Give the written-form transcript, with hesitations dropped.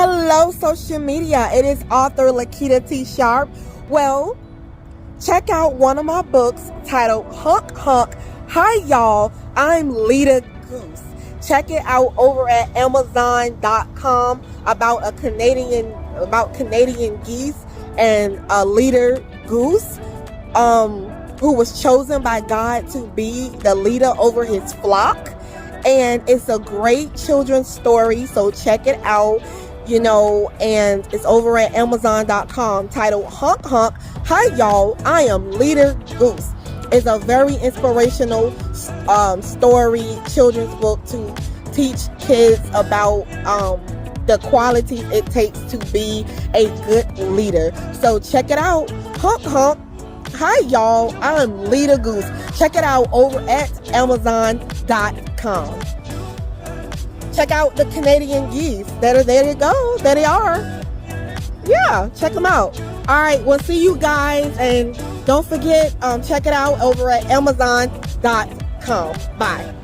Hello, social media. It is author Lakita T. Sharpe. Well, check out one of my books titled Honk, Honk. Hi, y'all. I'm Lita Goose. Check it out over at Amazon.com about Canadian geese and a leader Goose, who was chosen by God to be the leader over his flock. And it's a great children's story, so check it out, and it's over at Amazon.com titled Honk, Honk. Hi, y'all. I am Leader Goose. It's a very inspirational story, children's book to teach kids about the qualities it takes to be a good leader. So check it out. Honk, honk. Hi, y'all. I'm Leader Goose. Check it out over at Amazon.com. Check out the Canadian geese. There you go. There they are. Yeah, check them out. All right, we'll see you guys. And don't forget, check it out over at Amazon.com. Bye.